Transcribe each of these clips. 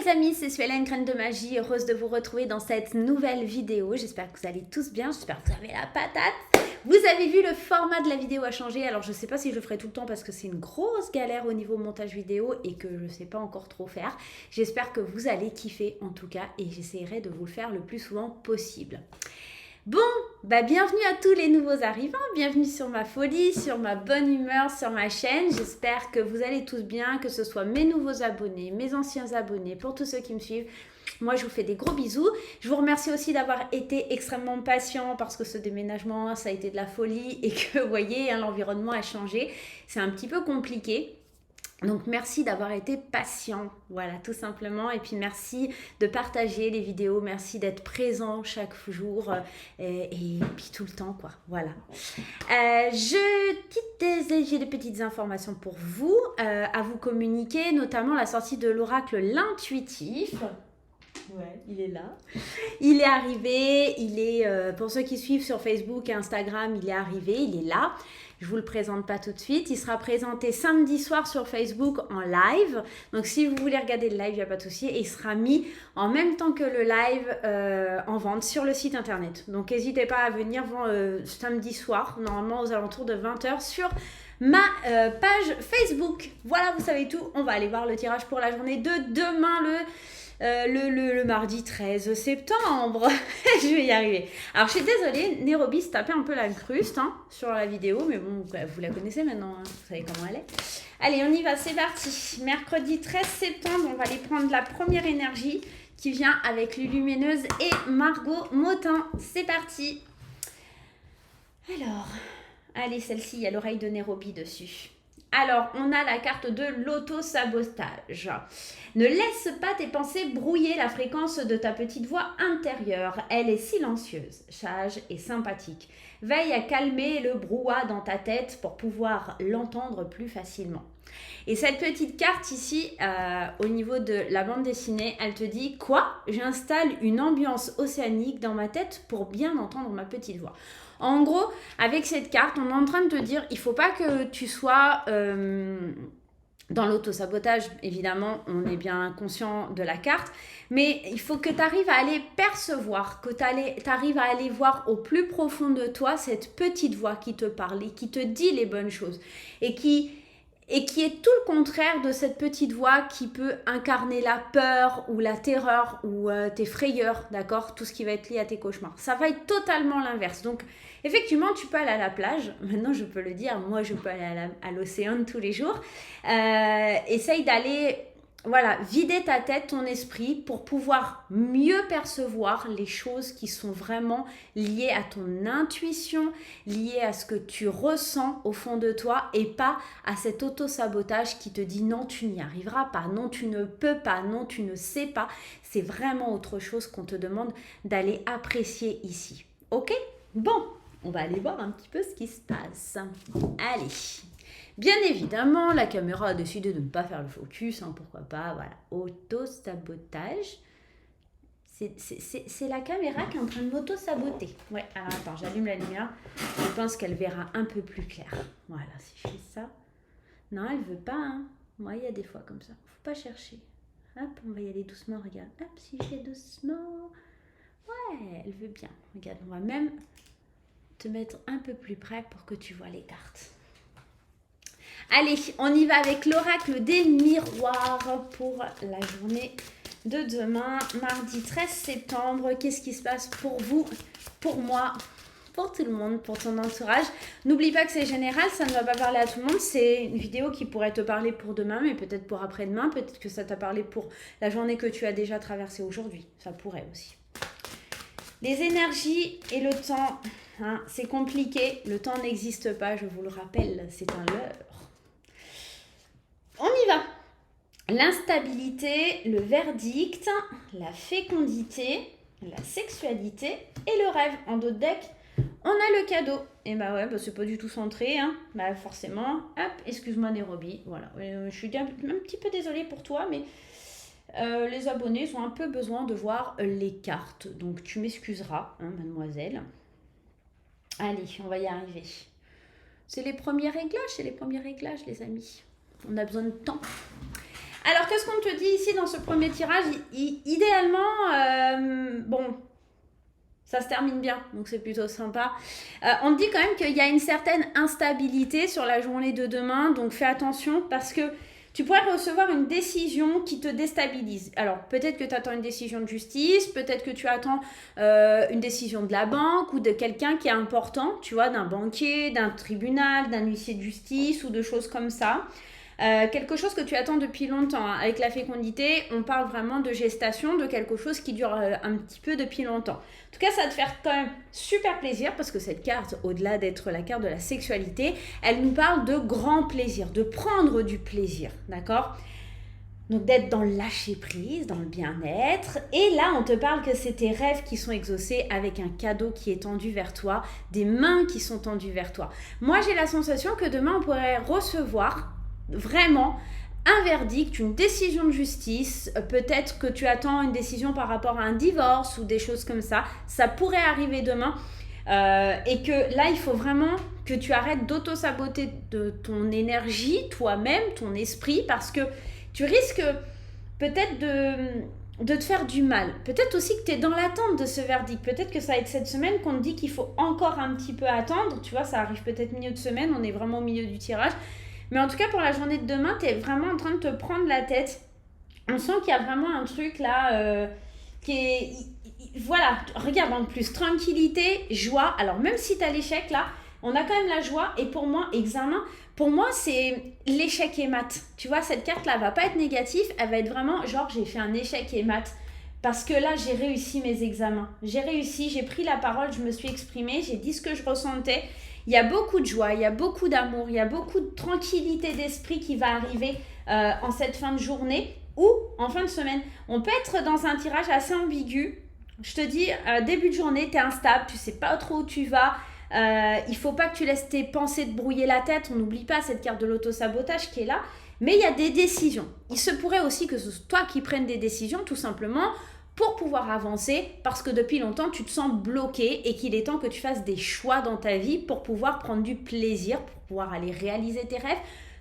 les amis, c'est Suelen, Graine de Magie, heureuse de vous retrouver dans cette nouvelle vidéo. J'espère que vous allez tous bien, j'espère que vous avez la patate. Vous avez vu, le format de la vidéo a changé, alors je ne sais pas si je le ferai tout le temps parce que c'est une grosse galère au niveau montage vidéo et que je ne sais pas encore trop faire. J'espère que vous allez kiffer en tout cas et j'essaierai de vous le faire le plus souvent possible. Bon, bienvenue à tous les nouveaux arrivants, bienvenue sur ma folie, sur ma bonne humeur, sur ma chaîne. J'espère que vous allez tous bien, que ce soit mes nouveaux abonnés, mes anciens abonnés, pour tous ceux qui me suivent. Moi, je vous fais des gros bisous. Je vous remercie aussi d'avoir été extrêmement patient parce que ce déménagement, ça a été de la folie et que, vous voyez, l'environnement a changé. C'est un petit peu compliqué. Donc merci d'avoir été patient, voilà, tout simplement. Et puis merci de partager les vidéos, merci d'être présent chaque jour et puis tout le temps, quoi. Voilà. J'ai des petites informations pour vous à vous communiquer, notamment la sortie de l'oracle L'Intuitif. Ouais, il est là. Il est arrivé, pour ceux qui suivent sur Facebook et Instagram, il est arrivé, il est là. Je ne vous le présente pas tout de suite. Il sera présenté samedi soir sur Facebook en live. Donc, si vous voulez regarder le live, il n'y a pas de souci. Et il sera mis en même temps que le live en vente sur le site internet. Donc, n'hésitez pas à venir samedi soir, normalement aux alentours de 20h sur ma page Facebook. Voilà, vous savez tout. On va aller voir le tirage pour la journée de demain, le mardi 13 septembre. Je vais y arriver. Alors, je suis désolée, Nairobi se tapait un peu la cruste sur la vidéo, mais bon, vous la connaissez maintenant, vous savez comment elle est. Allez, on y va, c'est parti. Mercredi 13 septembre, on va aller prendre la première énergie qui vient avec Lulumineuse et Margot Motin. C'est parti. Alors, allez, celle-ci, il y a l'oreille de Nairobi dessus. Alors, on a la carte de l'auto-sabotage. Ne laisse pas tes pensées brouiller la fréquence de ta petite voix intérieure. Elle est silencieuse, sage et sympathique. Veille à calmer le brouhaha dans ta tête pour pouvoir l'entendre plus facilement. Et cette petite carte ici, au niveau de la bande dessinée, elle te dit « Quoi ? J'installe une ambiance océanique dans ma tête pour bien entendre ma petite voix. » En gros, avec cette carte, on est en train de te dire, il ne faut pas que tu sois dans l'autosabotage. Évidemment, on est bien conscient de la carte, mais il faut que tu arrives à aller percevoir, que tu arrives à aller voir au plus profond de toi cette petite voix qui te parle et qui te dit les bonnes choses et qui est tout le contraire de cette petite voix qui peut incarner la peur ou la terreur ou tes frayeurs, d'accord ? Tout ce qui va être lié à tes cauchemars. Ça va être totalement l'inverse. Donc, effectivement, tu peux aller à la plage. Maintenant, je peux le dire, moi, je peux aller à l'océan tous les jours. Essaye d'aller... Voilà, vider ta tête, ton esprit pour pouvoir mieux percevoir les choses qui sont vraiment liées à ton intuition, liées à ce que tu ressens au fond de toi et pas à cet auto-sabotage qui te dit non, tu n'y arriveras pas, non, tu ne peux pas, non, tu ne sais pas. C'est vraiment autre chose qu'on te demande d'aller apprécier ici. Ok ? Bon, on va aller voir un petit peu ce qui se passe. Allez. Bien évidemment, la caméra a décidé de ne pas faire le focus, pourquoi pas, voilà, auto-sabotage. C'est la caméra qui est en train de m'auto-saboter. Ouais, alors attends, j'allume la lumière, je pense qu'elle verra un peu plus clair. Voilà, si je fais ça. Non, elle veut pas, Moi, il y a des fois comme ça, faut pas chercher. Hop, on va y aller doucement, regarde. Hop, si je fais doucement. Ouais, elle veut bien. Regarde, on va même te mettre un peu plus près pour que tu vois les cartes. Allez, on y va avec l'oracle des miroirs pour la journée de demain, mardi 13 septembre. Qu'est-ce qui se passe pour vous, pour moi, pour tout le monde, pour ton entourage? N'oublie pas que c'est général, ça ne va pas parler à tout le monde. C'est une vidéo qui pourrait te parler pour demain, mais peut-être pour après-demain. Peut-être que ça t'a parlé pour la journée que tu as déjà traversée aujourd'hui. Ça pourrait aussi. Les énergies et le temps, c'est compliqué. Le temps n'existe pas, je vous le rappelle, c'est un leurre. On y va. L'instabilité, le verdict, la fécondité, la sexualité et le rêve. En dos de deck, on a le cadeau. Et c'est pas du tout centré, forcément. Hop, excuse-moi Nairobi. Voilà, je suis un petit peu désolée pour toi, mais les abonnés ont un peu besoin de voir les cartes. Donc tu m'excuseras, mademoiselle. Allez, on va y arriver. C'est les premiers réglages, les amis. On a besoin de temps. Alors, qu'est-ce qu'on te dit ici dans ce premier tirage? Idéalement, bon, ça se termine bien, donc c'est plutôt sympa. On te dit quand même qu'il y a une certaine instabilité sur la journée de demain, donc fais attention parce que tu pourrais recevoir une décision qui te déstabilise. Alors, peut-être que tu attends une décision de justice, peut-être que tu attends une décision de la banque ou de quelqu'un qui est important, tu vois, d'un banquier, d'un tribunal, d'un huissier de justice ou de choses comme ça. Quelque chose que tu attends depuis longtemps. Avec la fécondité, on parle vraiment de gestation, de quelque chose qui dure un petit peu depuis longtemps. En tout cas, ça va te faire quand même super plaisir parce que cette carte, au-delà d'être la carte de la sexualité, elle nous parle de grand plaisir, de prendre du plaisir, d'accord ? Donc d'être dans le lâcher-prise, dans le bien-être. Et là, on te parle que c'est tes rêves qui sont exaucés avec un cadeau qui est tendu vers toi, des mains qui sont tendues vers toi. Moi, j'ai la sensation que demain, on pourrait recevoir vraiment un verdict, une décision de justice, peut-être que tu attends une décision par rapport à un divorce ou des choses comme ça pourrait arriver demain et que là il faut vraiment que tu arrêtes d'auto-saboter de ton énergie, toi-même, ton esprit, parce que tu risques peut-être de te faire du mal. Peut-être aussi que tu es dans l'attente de ce verdict. Peut-être que ça va être cette semaine qu'on te dit qu'il faut encore un petit peu attendre. Tu vois, ça arrive peut-être milieu de semaine, on est vraiment au milieu du tirage. Mais en tout cas, pour la journée de demain, tu es vraiment en train de te prendre la tête. On sent qu'il y a vraiment un truc là qui est... Voilà, regarde en plus, tranquillité, joie. Alors même si tu as l'échec là, on a quand même la joie. Et pour moi, examen, pour moi, c'est l'échec et mat. Tu vois, cette carte-là va pas être négative, elle va être vraiment genre j'ai fait un échec et mat. Parce que là, j'ai réussi mes examens. J'ai réussi, j'ai pris la parole, je me suis exprimée, j'ai dit ce que je ressentais. Il y a beaucoup de joie, il y a beaucoup d'amour, il y a beaucoup de tranquillité d'esprit qui va arriver en cette fin de journée ou en fin de semaine. On peut être dans un tirage assez ambigu. Je te dis, début de journée, tu es instable, tu sais pas trop où tu vas. Il faut pas que tu laisses tes pensées te brouiller la tête. On n'oublie pas cette carte de l'auto-sabotage qui est là. Mais il y a des décisions. Il se pourrait aussi que ce soit toi qui prennes des décisions, tout simplement, pour pouvoir avancer, parce que depuis longtemps, tu te sens bloqué et qu'il est temps que tu fasses des choix dans ta vie pour pouvoir prendre du plaisir, pour pouvoir aller réaliser tes rêves.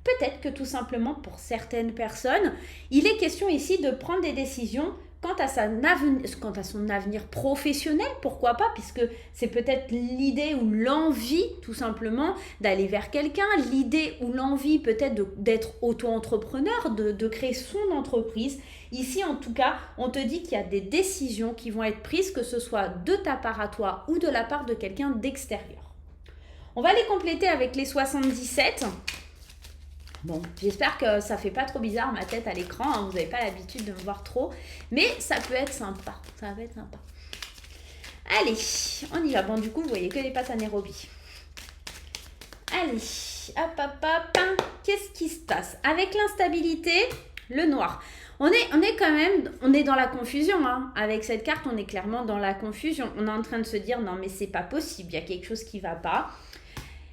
Peut-être que tout simplement, pour certaines personnes, il est question ici de prendre des décisions quant à son avenir professionnel, pourquoi pas, puisque c'est peut-être l'idée ou l'envie, tout simplement, d'aller vers quelqu'un, l'idée ou l'envie peut-être d'être auto-entrepreneur, de créer son entreprise. Ici, en tout cas, on te dit qu'il y a des décisions qui vont être prises, que ce soit de ta part à toi ou de la part de quelqu'un d'extérieur. On va les compléter avec les 77. Bon, j'espère que ça fait pas trop bizarre ma tête à l'écran, hein, vous n'avez pas l'habitude de me voir trop, mais ça peut être sympa, ça va être sympa. Allez, on y va. Bon, du coup, vous voyez que les passes à Nairobi. Allez, hop, hop, hop, qu'est-ce qui se passe? Avec l'instabilité, le noir. On est quand même, on est dans la confusion, hein. Avec cette carte, on est clairement dans la confusion. On est en train de se dire, non mais c'est pas possible, il y a quelque chose qui va pas,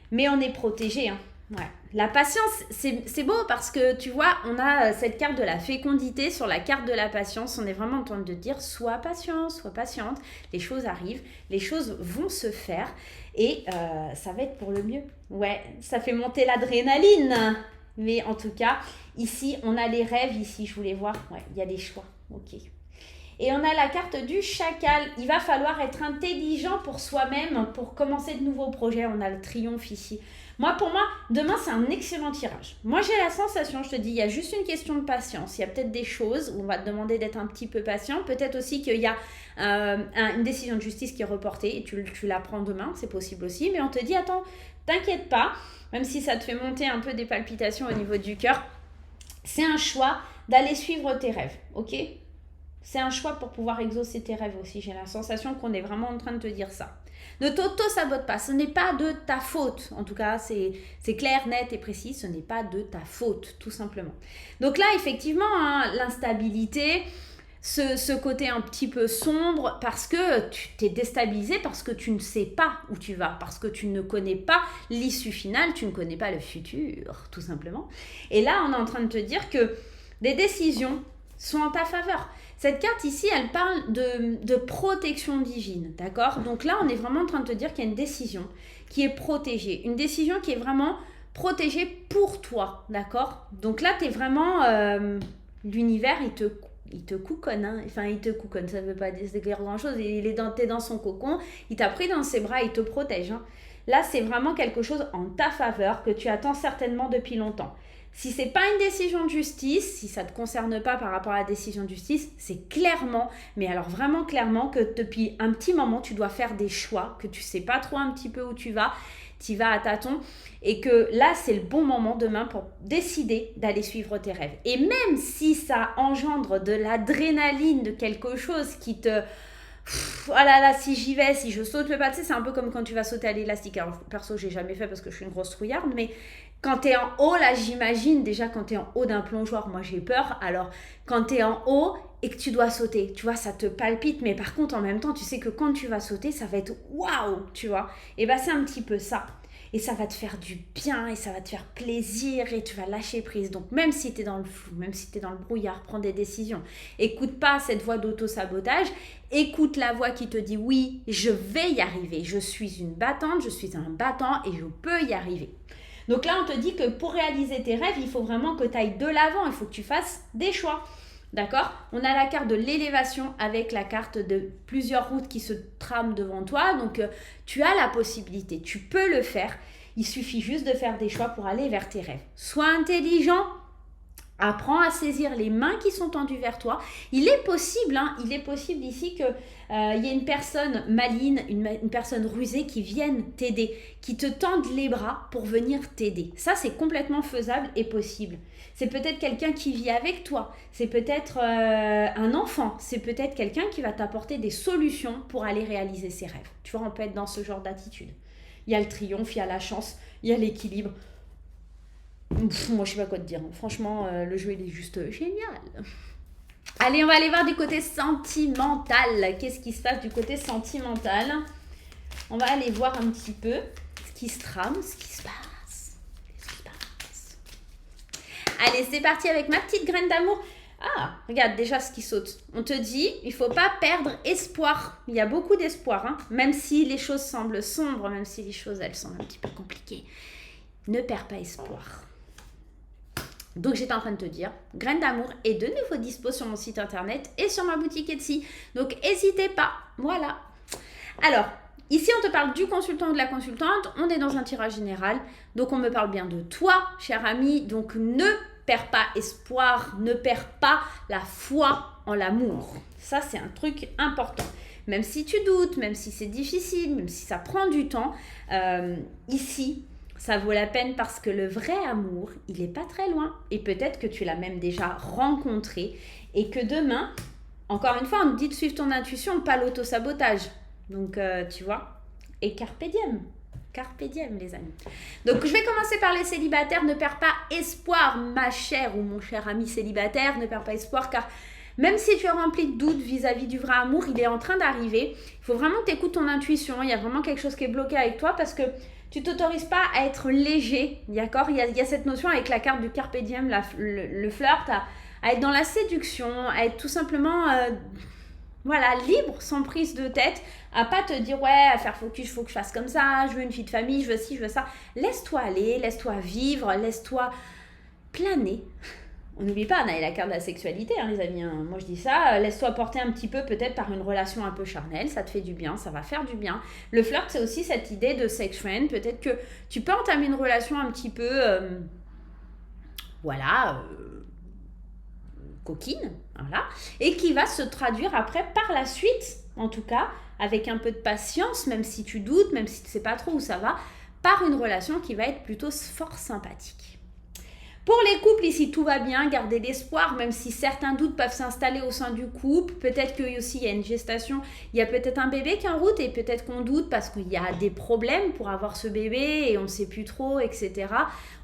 mais on est protégé, hein. Ouais. La patience, c'est beau parce que tu vois, on a cette carte de la fécondité sur la carte de la patience. On est vraiment en train de dire sois patient, sois patiente. Les choses arrivent, les choses vont se faire et ça va être pour le mieux. Ouais, ça fait monter l'adrénaline. Mais en tout cas, ici, on a les rêves. Ici, je voulais voir. Ouais, il y a des choix. Ok. Et on a la carte du chacal. Il va falloir être intelligent pour soi-même pour commencer de nouveaux projets. On a le triomphe ici. Pour moi, demain, c'est un excellent tirage. Moi, j'ai la sensation, je te dis, il y a juste une question de patience. Il y a peut-être des choses où on va te demander d'être un petit peu patient. Peut-être aussi qu'il y a une décision de justice qui est reportée et tu la prends demain. C'est possible aussi. Mais on te dit, attends, t'inquiète pas. Même si ça te fait monter un peu des palpitations au niveau du cœur, c'est un choix d'aller suivre tes rêves. Ok ? C'est un choix pour pouvoir exaucer tes rêves aussi. J'ai la sensation qu'on est vraiment en train de te dire ça. Ne t'auto-sabote pas, ce n'est pas de ta faute. En tout cas, c'est clair, net et précis, ce n'est pas de ta faute, tout simplement. Donc là, effectivement, hein, l'instabilité, ce côté un petit peu sombre, parce que tu t'es déstabilisé, parce que tu ne sais pas où tu vas, parce que tu ne connais pas l'issue finale, tu ne connais pas le futur, tout simplement. Et là, on est en train de te dire que des décisions sont en ta faveur. Cette carte ici, elle parle de protection divine, d'accord? Donc là, on est vraiment en train de te dire qu'il y a une décision qui est protégée. Une décision qui est vraiment protégée pour toi, d'accord? Donc là, tu es vraiment l'univers, il te couconne, hein. Enfin, il te couconne, ça ne veut pas dire grand-chose. T'es dans son cocon, il t'a pris dans ses bras, il te protège, hein. Là, c'est vraiment quelque chose en ta faveur que tu attends certainement depuis longtemps. Si c'est pas une décision de justice, si ça ne te concerne pas par rapport à la décision de justice, c'est clairement, mais alors vraiment clairement, que depuis un petit moment, tu dois faire des choix, que tu sais pas trop un petit peu où tu vas à tâtons, et que là, c'est le bon moment demain pour décider d'aller suivre tes rêves. Et même si ça engendre de l'adrénaline, de quelque chose qui te... oh là là, si j'y vais, si je saute le pas, tu sais, c'est un peu comme quand tu vas sauter à l'élastique. Alors, perso, j'ai jamais fait parce que je suis une grosse trouillarde, mais quand t'es en haut, là, j'imagine, déjà quand t'es en haut d'un plongeoir, moi j'ai peur. Alors, quand t'es en haut et que tu dois sauter, tu vois, ça te palpite, mais par contre, en même temps, tu sais que quand tu vas sauter, ça va être waouh, tu vois. Et bah, c'est un petit peu ça. Et ça va te faire du bien, et ça va te faire plaisir, et tu vas lâcher prise. Donc, même si t'es dans le flou, même si t'es dans le brouillard, prends des décisions. Écoute pas cette voix d'auto-sabotage. Écoute la voix qui te dit oui, je vais y arriver. Je suis une battante, je suis un battant et je peux y arriver. Donc là, on te dit que pour réaliser tes rêves, il faut vraiment que tu ailles de l'avant. Il faut que tu fasses des choix. D'accord? On a la carte de l'élévation avec la carte de plusieurs routes qui se trament devant toi. Donc, tu as la possibilité. Tu peux le faire. Il suffit juste de faire des choix pour aller vers tes rêves. Sois intelligent. Apprends à saisir les mains qui sont tendues vers toi. Il est possible ici qu'il y ait une personne maligne, une personne rusée qui vienne t'aider, qui te tende les bras pour venir t'aider. Ça, c'est complètement faisable et possible. C'est peut-être quelqu'un qui vit avec toi, c'est peut-être un enfant, c'est peut-être quelqu'un qui va t'apporter des solutions pour aller réaliser ses rêves. Tu vois, on peut être dans ce genre d'attitude. Il y a le triomphe, il y a la chance, il y a l'équilibre. Moi, je sais pas quoi te dire. Franchement, le jeu, il est juste génial. Allez, on va aller voir du côté sentimental. Qu'est-ce qui se passe du côté sentimental? On va aller voir un petit peu ce qui se trame, ce qui se passe. Allez, c'est parti avec ma petite graine d'amour. Ah, regarde déjà ce qui saute. On te dit, il faut pas perdre espoir. Il y a beaucoup d'espoir, hein. Même si les choses semblent sombres, même si les choses, elles sont un petit peu compliquées. Ne perds pas espoir. Donc j'étais en train de te dire, Graine d'amour est de nouveau dispo sur mon site internet et sur ma boutique Etsy. Donc n'hésitez pas, voilà. Alors, ici on te parle du consultant ou de la consultante, on est dans un tirage général, donc on me parle bien de toi, cher ami, donc ne perds pas espoir, ne perds pas la foi en l'amour. Ça c'est un truc important. Même si tu doutes, même si c'est difficile, même si ça prend du temps, ici, ça vaut la peine parce que le vrai amour, il n'est pas très loin. Et peut-être que tu l'as même déjà rencontré et que demain, encore une fois, on te dit de suivre ton intuition, pas l'auto-sabotage. Donc, tu vois, et carpe diem. Carpe diem, les amis. Donc, je vais commencer par les célibataires. Ne perds pas espoir, ma chère ou mon cher ami célibataire. Ne perds pas espoir car même si tu es rempli de doutes vis-à-vis du vrai amour, il est en train d'arriver. Il faut vraiment que tu écoutes ton intuition. Il y a vraiment quelque chose qui est bloqué avec toi parce que tu ne t'autorises pas à être léger, d'accord? Il y a cette notion avec la carte du carpe diem, le flirt, à être dans la séduction, à être tout simplement libre, sans prise de tête, à pas te dire ouais, à faire focus, faut que je fasse comme ça, je veux une vie de famille, je veux ci, je veux ça. Laisse-toi aller, laisse-toi vivre, laisse-toi planer. On n'oublie pas, on a la carte de la sexualité, hein, les amis. Hein. Moi, je dis ça, laisse-toi porter un petit peu peut-être par une relation un peu charnelle. Ça te fait du bien, ça va faire du bien. Le flirt, c'est aussi cette idée de sex friend. Peut-être que tu peux entamer une relation un petit peu, coquine, voilà, et qui va se traduire après par la suite, en tout cas, avec un peu de patience, même si tu doutes, même si tu ne sais pas trop où ça va, par une relation qui va être plutôt fort sympathique. Pour les couples, ici, tout va bien, gardez l'espoir, même si certains doutes peuvent s'installer au sein du couple. Peut-être qu'il y a une gestation, il y a peut-être un bébé qui est en route et peut-être qu'on doute parce qu'il y a des problèmes pour avoir ce bébé et on ne sait plus trop, etc.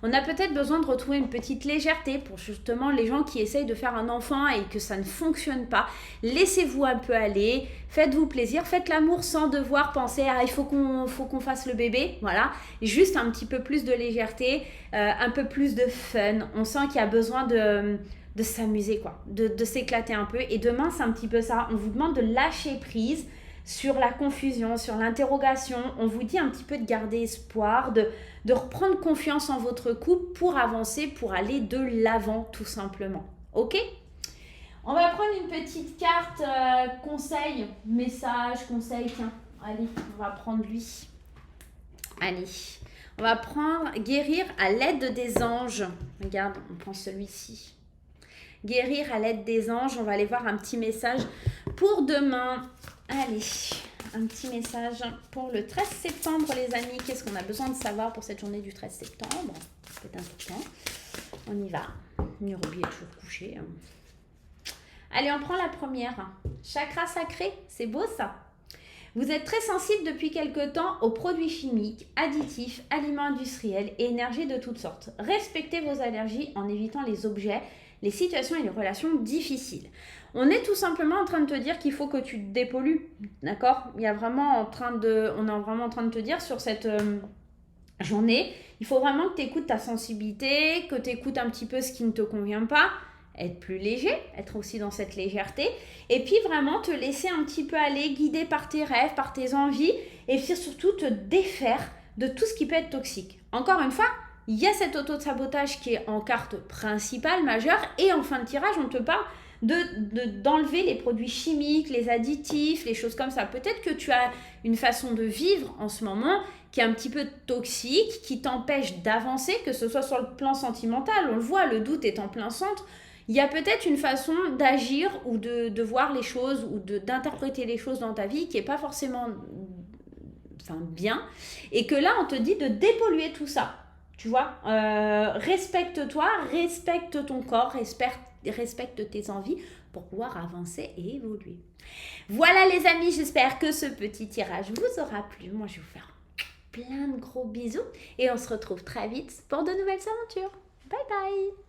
On a peut-être besoin de retrouver une petite légèreté pour justement les gens qui essayent de faire un enfant et que ça ne fonctionne pas. Laissez-vous un peu aller, faites-vous plaisir, faites l'amour sans devoir penser « Ah, il faut qu'on fasse le bébé ». Voilà, juste un petit peu plus de légèreté, un peu plus de fun. On sent qu'il y a besoin de s'amuser, quoi, de s'éclater un peu. Et demain, c'est un petit peu ça. On vous demande de lâcher prise sur la confusion, sur l'interrogation. On vous dit un petit peu de garder espoir, de reprendre confiance en votre couple pour avancer, pour aller de l'avant, tout simplement. Ok ? On va prendre une petite carte conseil, message, conseil. Tiens, allez, on va prendre lui. Allez, on va prendre guérir à l'aide des anges. Regarde, on prend celui-ci. Guérir à l'aide des anges. On va aller voir un petit message pour demain. Allez, un petit message pour le 13 septembre, les amis. Qu'est-ce qu'on a besoin de savoir pour cette journée du 13 septembre? C'est important. On y va. Nairobi est toujours couché. Allez, on prend la première. Chakra sacré, c'est beau ça. Vous êtes très sensible depuis quelque temps aux produits chimiques, additifs, aliments industriels et énergies de toutes sortes. Respectez vos allergies en évitant les objets, les situations et les relations difficiles. On est tout simplement en train de te dire qu'il faut que tu te dépollues, d'accord? On est vraiment en train de te dire sur cette journée, il faut vraiment que tu écoutes ta sensibilité, que tu écoutes un petit peu ce qui ne te convient pas, être plus léger, être aussi dans cette légèreté, et puis vraiment te laisser un petit peu aller, guider par tes rêves, par tes envies, et puis surtout te défaire de tout ce qui peut être toxique. Encore une fois, il y a cet auto-sabotage qui est en carte principale, majeure, et en fin de tirage, on te parle d'enlever les produits chimiques, les additifs, les choses comme ça. Peut-être que tu as une façon de vivre en ce moment qui est un petit peu toxique, qui t'empêche d'avancer, que ce soit sur le plan sentimental. On le voit, le doute est en plein centre. Il y a peut-être une façon d'agir ou de voir les choses ou d'interpréter les choses dans ta vie qui n'est pas forcément bien. Et que là, on te dit de dépolluer tout ça. Tu vois, respecte-toi, respecte ton corps, respecte tes envies pour pouvoir avancer et évoluer. Voilà les amis, j'espère que ce petit tirage vous aura plu. Moi, je vais vous faire plein de gros bisous et on se retrouve très vite pour de nouvelles aventures. Bye bye!